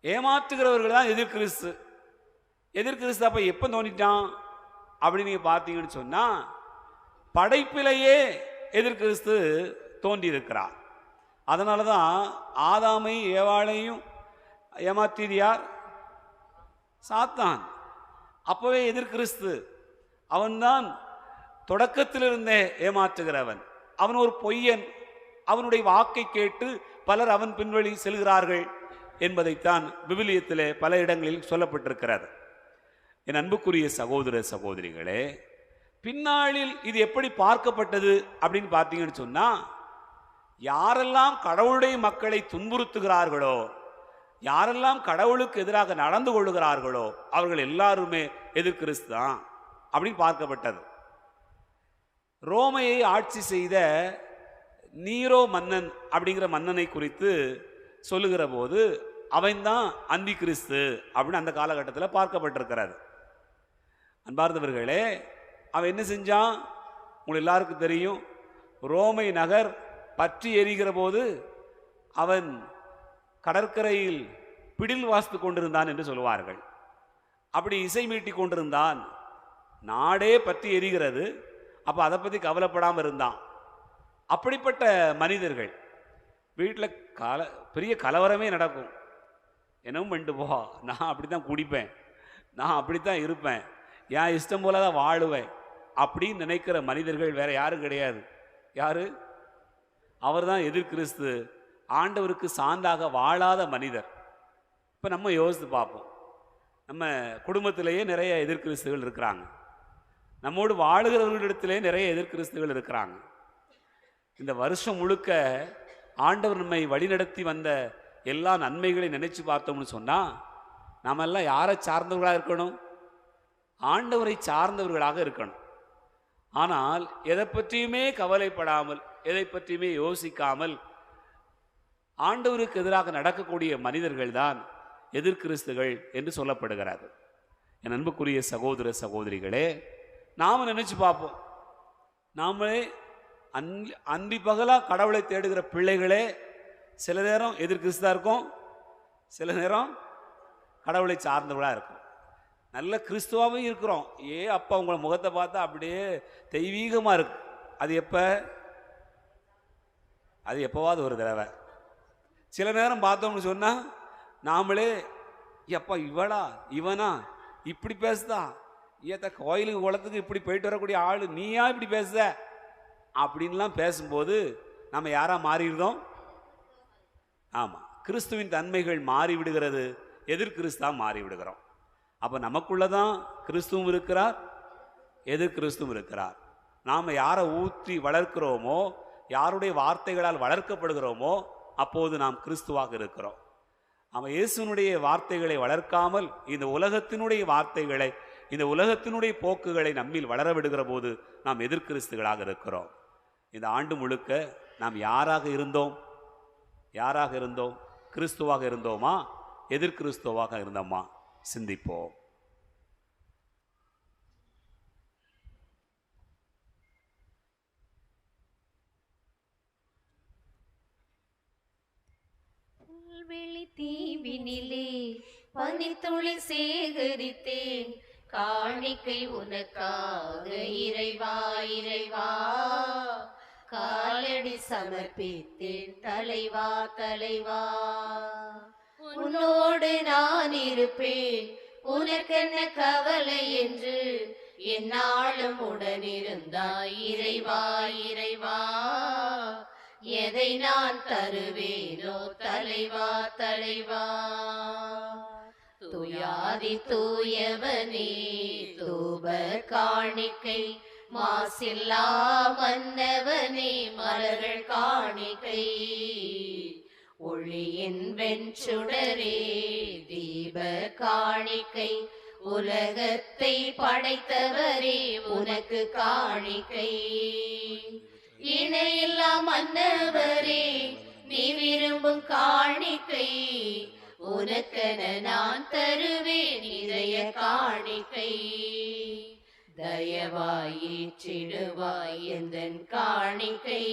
ஏமாற்றுகிறவர்கள் தான் எதிர்கிறிஸ்து. எதிர்கிறிஸ்து அப்ப எப்ப தோன்றிட்டான் அப்படின்னு நீங்க பார்த்தீங்கன்னு சொன்னா, படைப்பிலேயே எதிர்கிறிஸ்து தோன்றி இருக்கிறார். அதனாலதான் ஆதாமை ஏவாளையும் ஏமாற்றியது யார்? சாத்தான். அப்பவே எதிர்கிறிஸ்து. அவன்தான் தொடக்கத்திலிருந்தே ஏமாற்றுகிறவன். அவன் ஒரு பொய்யன். அவனுடைய வாக்கை கேட்டு பலர் அவன் பின்வழி செல்கிறார்கள் என்பதைத்தான் விவிலியத்திலே பல இடங்களில் சொல்லப்பட்டிருக்கிறது. என் அன்புக்குரிய சகோதர சகோதரிகளே, பின்னாளில் இது எப்படி பார்க்கப்பட்டது அப்படின்னு பார்த்தீங்கன்னு சொன்னா, யாரெல்லாம் கடவுளுடைய மக்களை துன்புறுத்துகிறார்களோ, யாரெல்லாம் கடவுளுக்கு எதிராக நடந்து கொள்ளுகிறார்களோ, அவர்கள் எல்லாருமே எதிர்கிறிஸ்து தான் அப்படின்னு பார்க்கப்பட்டது. ரோமையை ஆட்சி செய்த நீரோ மன்னன் அப்படிங்கிற மன்னனை குறித்து சொல்லுகிற போது அவன்தான் அந்தி கிறிஸ்து அப்படின்னு அந்த காலகட்டத்தில் பார்க்கப்பட்டிருக்கிறது. அன்பார்ந்தவர்களே, அவன் என்ன செஞ்சான்? உங்களுக்கு எல்லாருக்கும் தெரியும். ரோமை நகர் பற்றி எரிகிற போது அவன் கடற்கரையில் பிடில் வாசித்து கொண்டிருந்தான் என்று சொல்லுவார்கள். அப்படி இசை மீட்டி கொண்டிருந்தான். நாடே பற்றி எரிகிறது. அப்ப அதை பத்தி கவலைப்படாமல் இருந்தான். அப்படிப்பட்ட மனிதர்கள் வீட்டில் பெரிய கலவரமே நடக்கும். என்னவும் பண்ணிட்டு போ, நான் அப்படித்தான் குடிப்பேன், நான் அப்படித்தான் இருப்பேன், என் இஷ்டம் போல தான் வாழுவேன் அப்படின்னு நினைக்கிற மனிதர்கள் வேற யாரும் கிடையாது. யாரு? அவர்தான் எதிர்கிறிஸ்து. ஆண்டவருக்கு சார்ந்தாக வாழாத மனிதர். இப்போ நம்ம யோசித்து பார்ப்போம். நம்ம குடும்பத்திலேயே நிறைய எதிர்கிறிஸ்துகள் இருக்கிறாங்க. நம்மோடு வாழுகிறவர்களிடத்திலே நிறைய எதிர்கிறிஸ்துகள் இருக்கிறாங்க. இந்த வருஷம் முழுக்க ஆண்டவர் நம்மை வழிநடத்தி வந்த எல்லா நன்மைகளை நினைச்சு பார்த்தோம்னு சொன்னா, நாம எல்லாம் யாரை சார்ந்தவர்களாக இருக்கணும்? ஆண்டவரை சார்ந்தவர்களாக இருக்கணும். ஆனால் எதை பற்றியுமே கவலைப்படாமல், எதை பற்றியுமே யோசிக்காமல் ஆண்டவருக்கு எதிராக நடக்கக்கூடிய மனிதர்கள் தான் எதிர்கிறிஸ்துகள் என்று சொல்லப்படுகிறது. என் அன்புக்குரிய சகோதர சகோதரிகளே, நாம நினைச்சு பார்ப்போம். நாமளே அந்தி பகலா கடவுளை தேடுகிற பிள்ளைகளே சில நேரம் எதிர்கிறிஸ்தா இருக்கும், சில நேரம் கடவுளை சார்ந்தவர்களா இருக்கும். நல்ல கிறிஸ்துவாகவும் இருக்கிறோம். அப்பா உங்களை முகத்தை பார்த்தா அப்படியே தெய்வீகமா இருக்கு. அது எப்பவாவது ஒரு தடவை. சில நேரம் பார்த்தோம்னு சொன்னா நாமளே எப்பா இவளா இவனா இப்படி பேசுதா, கோயிலுக்கு குளத்துக்கு இப்படி போயிட்டு வரக்கூடிய ஆளு நீயா இப்படி பேசுத அப்படின்லாம் பேசும்போது நம்ம யாரா மாறிடுறோம்? ஆமா, கிறிஸ்துவின் தன்மைகள் மாறி விடுகிறது. எதிர் கிறிஸ்துவா மாறி விடுகிறோம். அப்போ நமக்குள்ளதான் கிறிஸ்துவும் இருக்கிறார், எதிர் கிறிஸ்துவும் இருக்கிறார். நாம் யாரை ஊற்றி வளர்க்கிறோமோ, யாருடைய வார்த்தைகளால் வளர்க்கப்படுகிறோமோ, அப்போது நாம் கிறிஸ்துவாக இருக்கிறோம். அவன் இயேசுனுடைய வார்த்தைகளை வளர்க்காமல் இந்த உலகத்தினுடைய வார்த்தைகளை, இந்த உலகத்தினுடைய போக்குகளை நம்மில் வளர விடுகிற போது நாம் எதிர் கிறிஸ்துகளாக இருக்கிறோம். இந்த ஆண்டு முழுக்க நாம் யாராக இருந்தோம்? கிறிஸ்துவாக இருந்தோமா, எதிர் கிறிஸ்துவாக இருந்தோமா? சிந்திப்போம். புல்வெளி தீவினிலே பனித்துளி சேகரித்தேன், காணிக்கை உனக்காக இறைவா இறைவா. காலடி சமர்ப்பித்தேன் தலைவா தலைவா. உன்னோடு நான் இருப்பேன், உனக்கென்ன கவலை என்று என்னாலும் உடனிருந்தாய் இறைவா இறைவா. எதை நான் தருவேனோ தலைவா தலைவா. தூயாதி தூயவனே தூப காணிக்கை, மாசில்லா மன்னவனே மலர்கள் காணிக்கை. ஒளியின் வெண்சுடரே தீப காணிக்கை, உலகத்தை படைத்தவரே உனக்கு காணிக்கை. இணையில்லா மன்னவரே நீ விரும்பும் காணிக்கை, உனக்கென நான் தருவேன் இதய காணிக்கை. தயவாய் ஏற்றிடுவாய் எந்தன் காணிக்கை,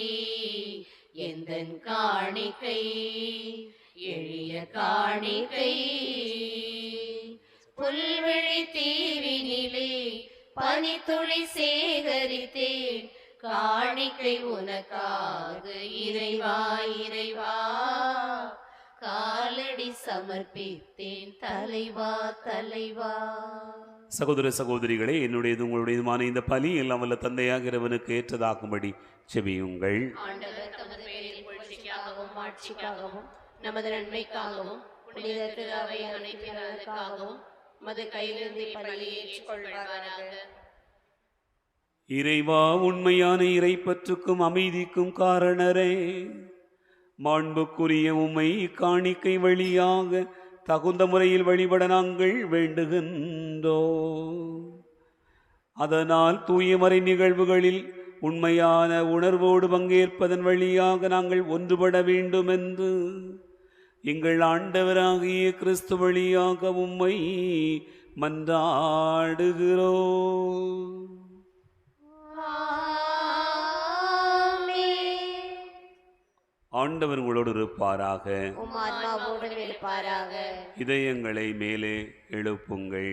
எந்தன் காணிக்கை எளிய காணிக்கை. புல்வெளி தீவினிலே பனித்துளி சேகரித்தேன், காணிக்கை உனக்காக இறைவா இறைவா. காலடி சமர்ப்பித்தேன் தலைவா தலைவா. சகோதர சகோதரிகளே, என்னுடையது உங்களுடையதுமான இந்த பலி எல்லாம் வல்ல தந்தையாக இறைவனுக்கு ஏற்றதாகும்படி செபியுங்கள். ஆண்டவர் தமது பெயரின் புகழ்ச்சிக்காகவும் ஆட்சிக்காகவும் நமது நன்மைக்காகவும் புனித திரு அவை அனைத்தினருக்காகவும் மது கையிலிருந்து பலியை ஏற்றுக்கொள்வாராக. இறைவா, உண்மையான இறைப்பற்றுக்கும் அமைதிக்கும் காரணரே, மாண்புக்குரிய உம்மை காணிக்கை வழியாக தகுந்த முறையில் வழிபட நாங்கள் வேண்டுகின்றோம். அதனால் தூயமறை நிகழ்வுகளில் உண்மையான உணர்வோடு பங்கேற்பதன் வழியாக நாங்கள் ஒன்றுபட வேண்டும் என்று எங்கள் ஆண்டவராகிய கிறிஸ்து வழியாக உம்மை மன்றாடுகிறோம். ஆண்டவர் உங்களோடு இருப்பாராக, இதயங்களை மேலே எழுப்புங்கள்.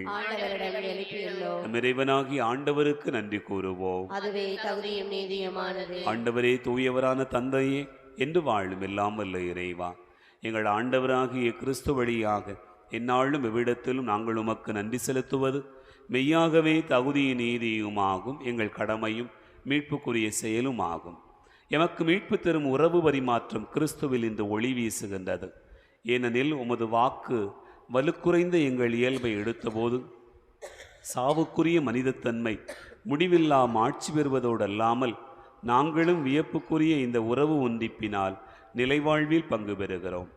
இறைவனாகி ஆண்டவருக்கு நன்றி கூறுவோம். அதுவே தகுதியும் நீதியுமானது. ஆண்டவரே, தூயவரான தந்தையே, என்று வாழும் எல்லாம் வல்ல இறைவா, எங்கள் ஆண்டவராகிய கிறிஸ்து வழியாக எந்நாளும் எவ்விடத்திலும் நாங்கள் உமக்கு நன்றி செலுத்துவது மெய்யாகவே தகுதியும் நீதியுமாகும், எங்கள் கடமையும் மீட்புக்குரிய செயலும் ஆகும். எமக்கு மீட்பு தரும் உறவு பரிமாற்றம் கிறிஸ்துவில் இந்த ஒளி வீசுகின்றது. ஏனெனில் உமது வாக்கு வலுக்குறைந்த எங்கள் இயல்பை எடுத்தபோது சாவுக்குரிய மனிதத்தன்மை முடிவில்லா ஆட்சி பெறுவதோடு அல்லாமல் நாங்களும் வியப்புக்குரிய இந்த உறவு ஒன்றிப்பினால் நிலைவாழ்வில் பங்கு பெறுகிறோம்.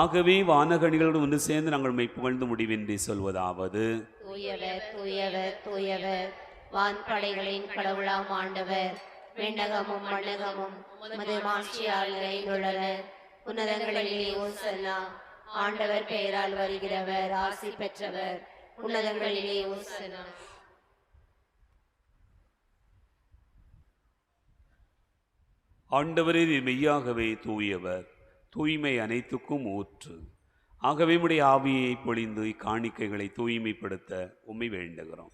ஆகவே வானகணிகளோடு ஒன்று சேர்ந்து நாங்கள் மெய்ப்புகழ்ந்து முடிவின்றி சொல்வதாவது: தூயவர் தூயவர் தூயவர், வான்படைகளின் கடவுளாம் ஆண்டவர், விண்ணகமும் மண்ணகமும் உமது மாட்சியால் நிறைந்துள்ளன. உன்னதங்களிலே ஓசன்னா. ஆண்டவர் பெயரால் வருகிறவர் ஆசி பெற்றவர். உன்னதங்களிலே ஓசன்னா. ஆண்டவரே, நீர் மெய்யாகவே தூயவர், தூய்மை அனைத்துக்கும் ஊற்று. ஆகவே உம்முடைய ஆவியை பொழிந்து இக்காணிக்கைகளை தூய்மைப்படுத்த உம்மை வேண்டுகிறோம்.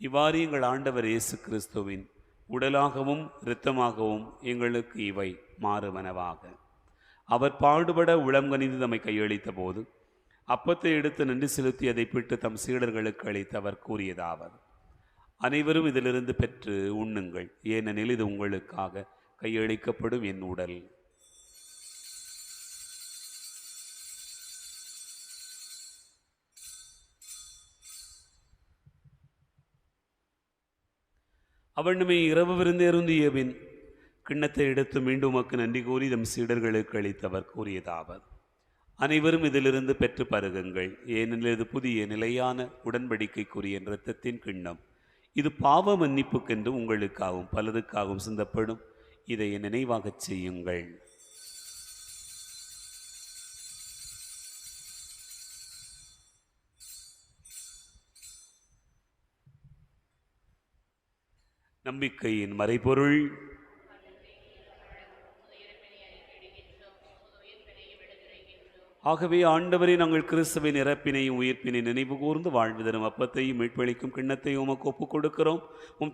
இவ்வாறு எங்கள் ஆண்டவர் இயேசு கிறிஸ்துவின் உடலாகவும் இரத்தமாகவும் எங்களுக்கு இவை மாறுவனவாக. அவர் பாடுபட உளம்கனிந்து தம்மை கையளித்த போது அப்பத்தை எடுத்து நன்றி செலுத்தி அதை பிட்டு தம் சீடர்களுக்கு அளித்து அவர் கூறியதாவது: அனைவரும் இதிலிருந்து பெற்று உண்ணுங்கள், ஏனெனில் இது உங்களுக்காக கையளிக்கப்படும் என் உடல். அவனுமே இரவு விருந்தேருந்திய பின் கிண்ணத்தை எடுத்து மீண்டும் உமக்கு நன்றி கூறி தம் சீடர்களுக்கு அளித்தவர் கூறியதாவது: அனைவரும் இதிலிருந்து பெற்று பருகுங்கள், ஏனெனில் இது புதிய நிலையான உடன்படிக்கைக்குரிய இரத்தத்தின் கிண்ணம். இது பாவ மன்னிப்புக்கென்று உங்களுக்காகவும் பலருக்காகவும் சிந்தப்படும். இதை என் நினைவாகச் செய்யுங்கள். நம்பிக்கையின் மறைபொருள். ஆகவே ஆண்டவரே, நாங்கள் கிறிஸ்துவின் இறப்பினையும் உயிர்ப்பினை நினைவு கூர்ந்து வாழ்வு தரும் அப்பத்தையும் மீட்பளிக்கும் கிண்ணத்தையும் உமக்கு ஒப்புக் கொடுக்கிறோம்.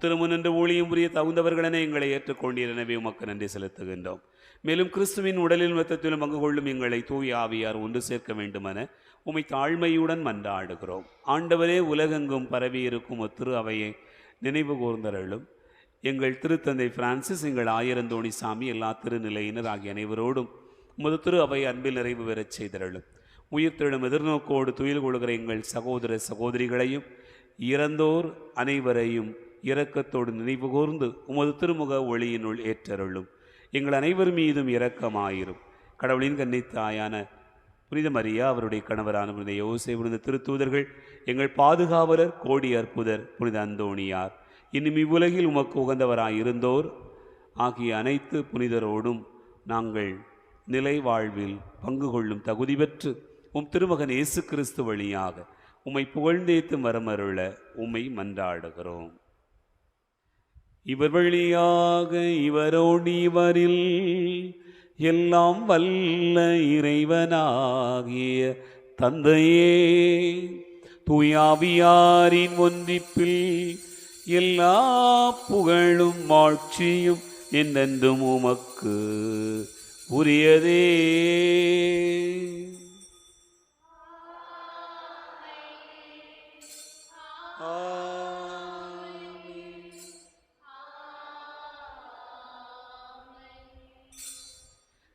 திருமுன் நின்று ஊழியம் புரிய தகுந்தவர்களென எங்களை ஏற்றுக்கொண்டீர். எனவே உமக்கு நன்றி செலுத்துகின்றோம். மேலும் கிறிஸ்துவின் உடலில் இரத்தத்திலும் பங்கு கொள்ளும் எங்களை தூய ஆவியார் ஒன்று சேர்க்க வேண்டுமென உம்மை தாழ்மையுடன் மன்றாடுகிறோம். ஆண்டவரே, உலகெங்கும் பரவியிருக்கும் திரு அவையை நினைவு கூர்ந்தருளும். எங்கள் திருத்தந்தை பிரான்சிஸ், எங்கள் ஆயிரந்தோணி சாமி, எல்லா திருநிலையினர் ஆகிய அனைவரோடும் உமது திரு அவை அன்பில் நிறைவு பெறச் செய்தருளும். உயிர்த்தெழும் எதிர்நோக்கோடு துயில் கொள்கிற எங்கள் சகோதர சகோதரிகளையும் இறந்தோர் அனைவரையும் இரக்கத்தோடு நினைவு கூர்ந்து உமது திருமுக ஒளியினுள் ஏற்றருளும். எங்கள் அனைவர் மீதும் இரக்கமாயிரும். கடவுளின் கன்னித்தாயான புனித மரியா, அவருடைய கணவரான புனித யோசேப்பு, புனித திருத்தூதர்கள், எங்கள் பாதுகாவலர் கோடி அற்புதர் புனித அந்தோணியார், இன்னும் இவ்வுலகில் உமக்கு உகந்தவராயிருந்தோர் ஆகிய அனைத்து புனிதரோடும் நாங்கள் நிலை வாழ்வில் பங்கு கொள்ளும் தகுதி பெற்று திருமகன் இயேசு கிறிஸ்து வழியாக உம்மை புகழ்ந்தேத்து மரமருள உம்மை மன்றாடுகிறோம். இவர் வழியாக இவரோடு இவரில் எல்லாம் வல்ல இறைவனாகிய தந்தையே, தூயாவியாரின் ஒன்றிப்பில் எல்லா புகழும் ஆட்சியும் என்றென்றும் உமக்கு உரியதே.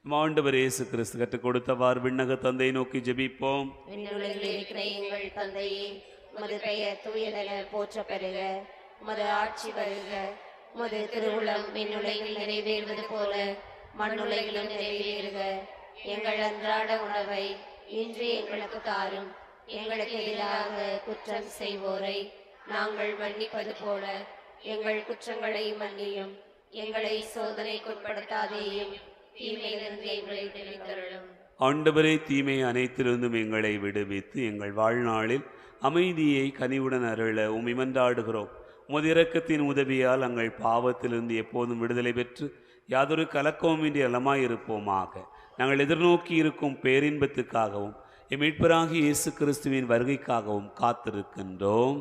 ஆண்டவர் இயேசு கிறிஸ்து கற்றுக் கொடுத்தவாறு விண்ணக தந்தை நோக்கி ஜெபிப்போம். எங்கள் தந்தையே, உமது பெயர் தூயதென போற்ற பெறுக. உமது ஆட்சி வருக. உமது திருவுளம் விண்ணுலகில் நிறைவேறுவது போல மண்ணுலகிலும் நிறைவேறுக. எங்கள் அன்றாட உணவை இன்று எங்களுக்கு தாரும். எங்களுக்கு எதிராக குற்றம் செய்வோரை நாங்கள் மன்னிப்பது போல எங்கள் குற்றங்களை மன்னியும். எங்களை சோதனைக்குட்படுத்தாதேயும், தீமையிலிருந்து எங்களை விடுவித்தருளும். ஆண்டவரே, தீமை அனைத்திலிருந்தும் எங்களை விடுவித்து எங்கள் வாழ்நாளில் அமைதியை கனிவுடன் அருள உம்மை மன்றாடுகிறோம். உமது இரக்கத்தின் உதவியால் எங்கள் பாவத்திலிருந்து எப்போதும் விடுதலை பெற்று யாதொரு கலக்கவுமின்றி நலமாயிருப்போமாக. நாங்கள் எதிர்நோக்கி இருக்கும் பேரின்பத்துக்காகவும் எம் மீட்பராகிய இயேசு கிறிஸ்துவின் வருகைக்காகவும் காத்திருக்கின்றோம்.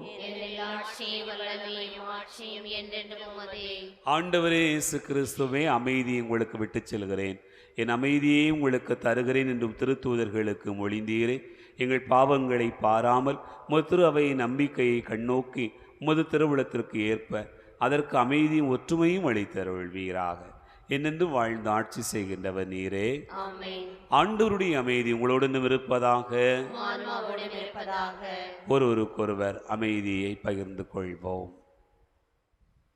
ஆண்டவரே இயேசு கிறிஸ்துவே, அமைதியை உங்களுக்கு விட்டுச் செல்கிறேன், என் அமைதியை உங்களுக்கு தருகிறேன் என்றும் திருத்தூதர்களுக்கு மொழிந்தீரே. எங்கள் பாவங்களை பாராமல் உமது திரு அவையின் நம்பிக்கையை கண்ணோக்கி உமது திருவுளத்திற்கு ஏற்ப அதற்கு அமைதியும் ஒற்றுமையும் அளித்தருள்வீராக. என்னென்று வாழ்ந்து ஆட்சி செய்கின்றவர் நீரே. ஆண்டவருடைய அமைதி உங்களோடு இருப்பதாக. ஒருவருக்கொருவர் அமைதியை பகிர்ந்து கொள்வோம்.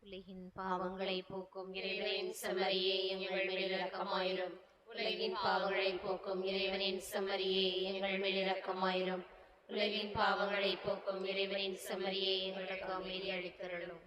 உலகின் பாவங்களை போக்கும் இறைவனின் செம்மறியே, எங்கள் மேல் இரக்கமாயிரும். உலகின் பாவங்களை போக்கும் இறைவனின் செம்மறியே, எங்கள் மேல் இரக்கமாயிரும். உலகின் பாவங்களை போக்கும் இறைவனின் செம்மறியே, எங்களுக்கு அமைதி அளித்தருளும்.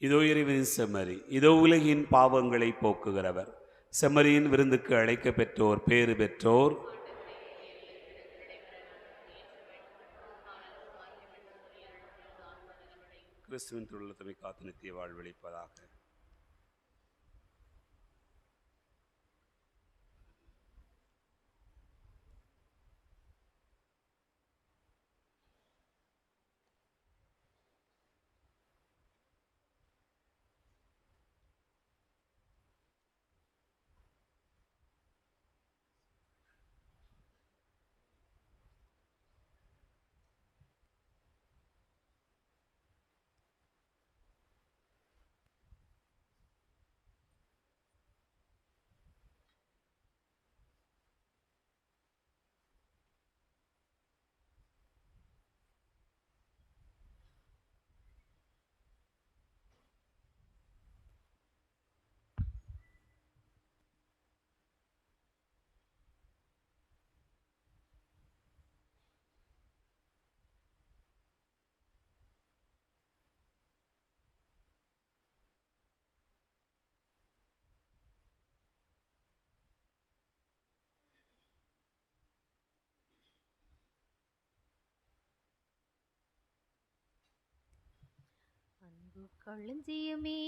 இதோ இறைவனின் செம்மறி, இதோ உலகின் பாவங்களை போக்குகிறவர். செம்மறியின் விருந்துக்கு அழைக்க பெற்றோர் பேறு பெற்றோர். கிறிஸ்துவின் திருவுளத்தை காத்து நித்திய வாழ்வளிப்பதாக. களஞ்சியமே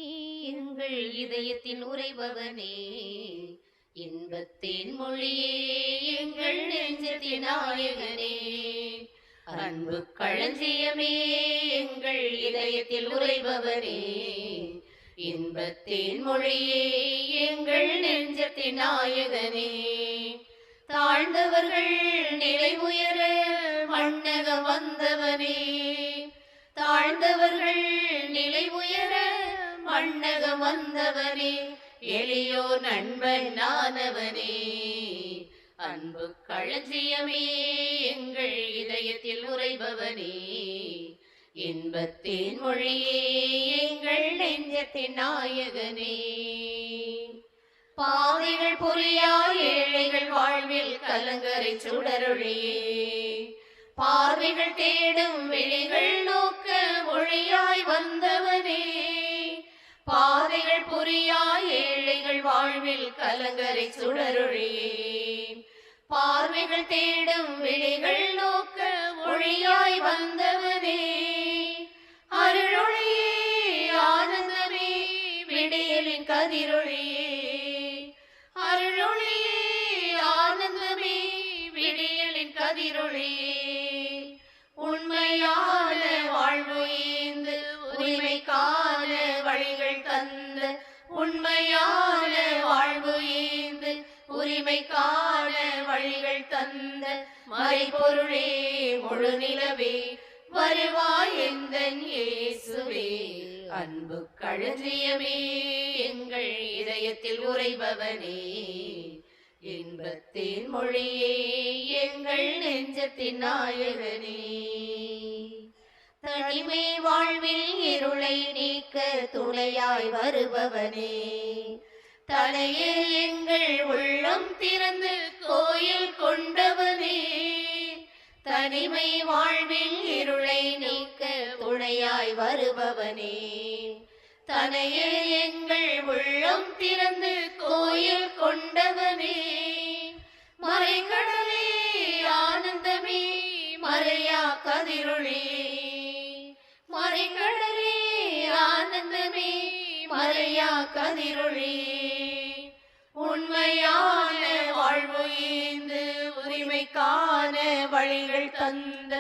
எங்கள் இதயத்தின் உறைபவனே, இன்பத்தின் மொழியே எங்கள் நெஞ்சத்தின் நாயகனே. அன்பு களஞ்சியமே எங்கள் இதயத்தில் உறைபவனே, இன்பத்தின் மொழியே எங்கள் நெஞ்சத்தின் நாயகனே. தாழ்ந்தவர்கள் நிலை உயர மண்ணகம் வந்தவனே, தாழ்ந்தவர்கள் நிலை உயர மண்ணகம் வந்தவனே, எளியோர் நண்பன் நானவனே. அன்பு களஞ்சியமே எங்கள் இதயத்தில் உறைபவனே, இன்பத்தின் மொழியே எங்கள் நெஞ்சத்தின் நாயகனே. பாதைகள் புரியா ஏழைகள் வாழ்வில் கலங்கரை சுடரொளியே, பார்வைகள் தேடும் விழிகள் நோக்க மொழியாய் வந்தவனே. பாதைகள் புரியா ஏழைகள் வாழ்வில் கலங்கரை சுடரொளியே, பார்வைகள் தேடும் விழிகள் நோக்க மொழியாய் வந்தவனே. அருளொளியே ஆனந்தமே விடியலின் கதிரொளியே, அருளொளியே ஆனந்தமே விடியலின் கதிரொளியே. உண்மையான வாழ்வு ஈந்து உரிமைக்கான வழிகள் தந்த, உண்மையான வாழ்வு ஈந்து உரிமைக்கான வழிகள் தந்த மறைபொருளே முழு நிலவே, வருவாய் எந்தன் இயேசுவே. அன்பு களஞ்சியமே எங்கள் இதயத்தில் உறைபவனே, இன்பத்தின் மொழியே எங்கள் நெஞ்சத்தின் நாயகனே. தனிமை வாழ்வில் இருளை நீக்க துணையாய் வருபவனே, தலையில் எங்கள் உள்ளம் திறந்து கோயில் கொண்டவனே. தனிமை வாழ்வில் இருளை நீக்க துணையாய் வருபவனே, தனையில் எங்கள் உள்ளம் திறந்து கோயில் கொண்டவனே. மறைகடலே ஆனந்தமே மறையா கதிரொளி, மறைகடலே ஆனந்தமே மறையா கதிரொளி. உண்மையான வாழ்வு ஈந்து உரிமைக்கான வழிகள் தந்த,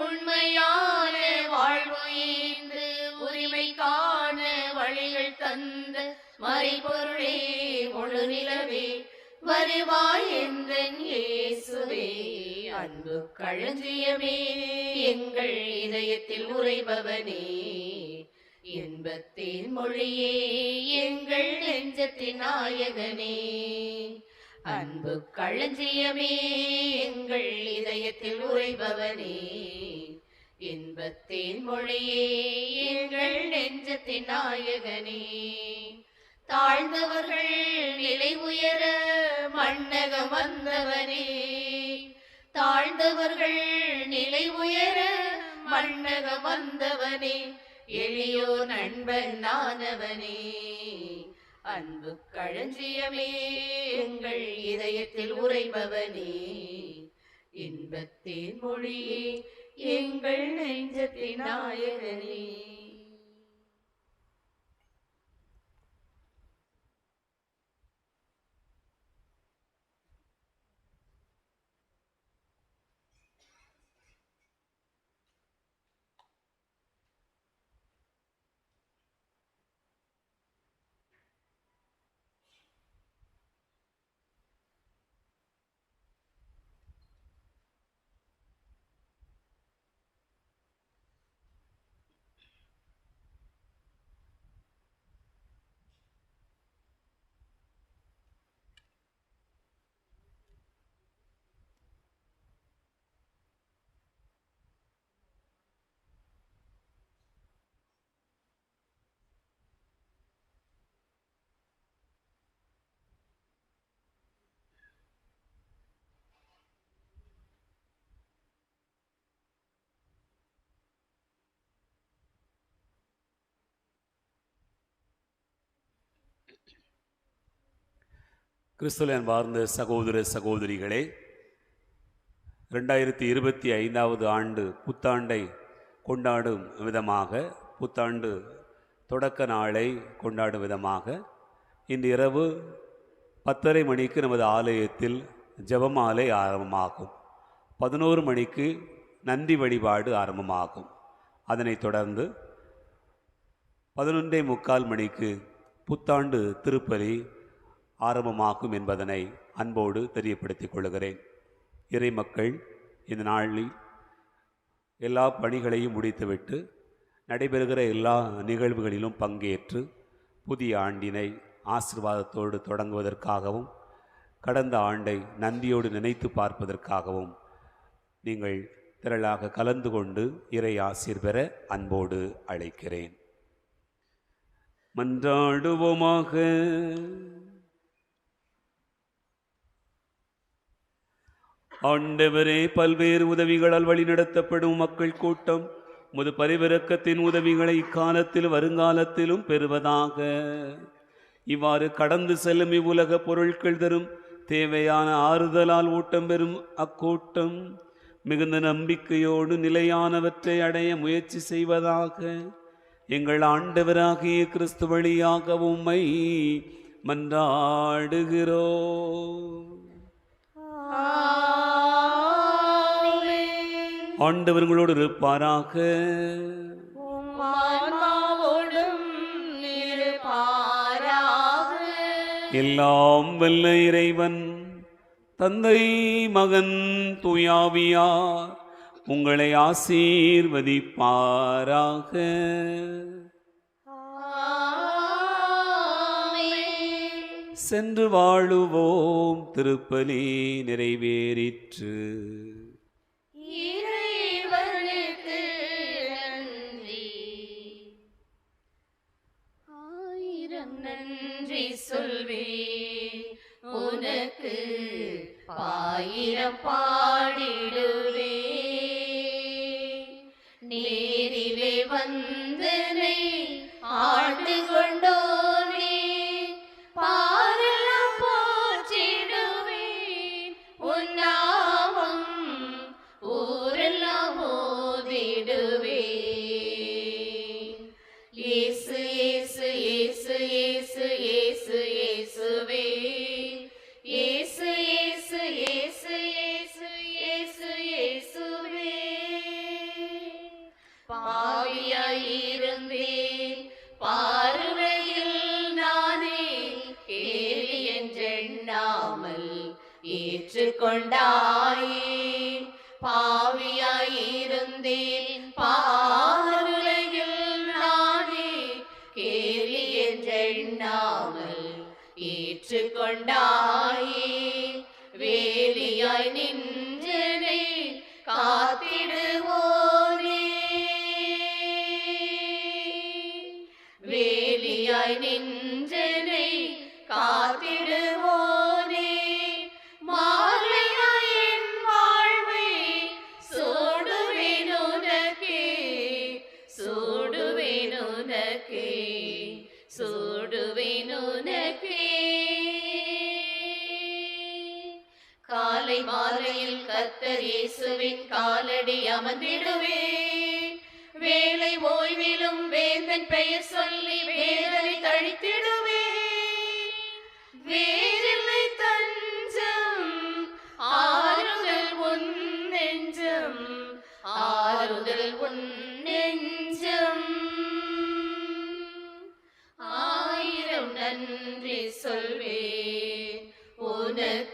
உண்மையான வாழ்வு ஈந்து உரிமைக்கான வழிகள் தந்த மறைபொருளே முழு நிலவே, வருவாய் எந்தன் இயேசுவே. அன்பு களஞ்சியமே எங்கள் இதயத்தில் உறைபவனே, இன்பத்தின் மொழியே எங்கள் நெஞ்சத்தின் நாயகனே. அன்பு களஞ்சியமே எங்கள் இதயத்தில் உறைபவனே, இன்பத்தின் மொழியே எங்கள் நெஞ்சத்தின் நாயகனே. தாழ்ந்தவர்கள் நிலை உயர மண்ணகம் வந்தவனே, தாழ்ந்தவர்கள் நிலை உயர மண்ணகம் வந்தவனே, எளியோ நண்பன் நானவனே. அன்பு களஞ்சியமே எங்கள் இதயத்தில் உறைபவனே, இன்பத்தின் மொழியே எங்கள் நெஞ்சத்தின் நாயகனே. கிறிஸ்துவின் அன்பார்ந்த சகோதர சகோதரிகளே, 2025 ஆண்டு புத்தாண்டை கொண்டாடும் விதமாக புத்தாண்டு தொடக்க நாளை கொண்டாடும் விதமாக இன்று இரவு 10:30 மணிக்கு நமது ஆலயத்தில் ஜெபமாலை ஆரம்பமாகும். 11 மணிக்கு நன்றி வழிபாடு ஆரம்பமாகும். அதனைத் தொடர்ந்து 11:45 மணிக்கு புத்தாண்டு திருப்பலி ஆரம்பமாகும் என்பதனை அன்போடு தெரியப்படுத்திக் கொள்கிறேன். இறை மக்கள் இந்த நாளில் எல்லா பணிகளையும் முடித்துவிட்டு நடைபெறுகிற எல்லா நிகழ்வுகளிலும் பங்கேற்று புதிய ஆண்டினை ஆசீர்வாதத்தோடு தொடங்குவதற்காகவும் கடந்த ஆண்டை நன்றியோடு நினைத்து பார்ப்பதற்காகவும் நீங்கள் திரளாக கலந்து கொண்டு இறை ஆசீர் பெற அன்போடு அழைக்கிறேன். மன்றாடுவோமாக. ஆண்டவரே, பல்வேறு உதவிகளால் வழிநடத்தப்படும் மக்கள் கூட்டம் முது பரிவிரக்கத்தின் உதவிகளை இக்காலத்தில் வருங்காலத்திலும் பெறுவதாக. இவ்வாறு கடந்து செல்லும் இவ்வுலக பொருட்கள் தரும் தேவையான ஆறுதலால் ஊட்டம் பெறும் அக்கூட்டம் மிகுந்த நம்பிக்கையோடு நிலையானவற்றை அடைய முயற்சி செய்வதாக. எங்கள் ஆண்டவராகிய கிறிஸ்து வழியாக உம்மை மன்றாடுகிறோம். ஆண்டவர்களோடு இருப்பாராக. எல்லாம் வல்ல இறைவன் தந்தை மகன் தூயாவியார் உங்களை ஆசீர்வதிப்பாராக. சென்று வாழுவோம். திருப்பலி நிறைவேறிற்று. நன்றி சொல்வே உனக்கு ஆயிரம் பாடிடுவே. நேரிலே வந்தனை ஆண்டு கொண்டோனே பாரெல்லாம் போற்றிடுவேன். உன்னாமம் ஊரெல்லாம் ஓதிடுவே. இயேசு இயேசு இயேசு இயேசு இயேசு இயேசுவே. இயேசு இயேசு இயேசு இயேசு இயேசு இயேசுவே. பாவியாயிருந்தேன் பார்வையில் நானே கேலி என்றெண்ணாமல் ஏற்றுக்கொண்டாயே. பாவியாயிருந்தேன் பார்வையில் நானே கேலி என்றெண்ணாமல் ஏற்றுக்கொண்டாயே. வேலியாய் நின்றனை காத்திடுவோனே. வேலியாய் நின்றனை காத்திடுவோனே. மாலையாய் என் வாழ்வை சூடுவேன் உனக்கே. சூடுவேன் உனக்கே. சூடுவேன் உனக்கே. காலை மாலையில் கர்த்தர் இயேசுவின் காலடி அமர்ந்திடுவேன். வேலை ஓய்விலும் வேந்தன் பெயர் சொல்லி வேதனை தழித்திடுவேன். வேறில்லை தஞ்சம் ஆறுதல் உன் நெஞ்சம். ஆறுதல் உன் நெஞ்சம். ஆயிரம் நன்றி சொல்வேன் உனக்கு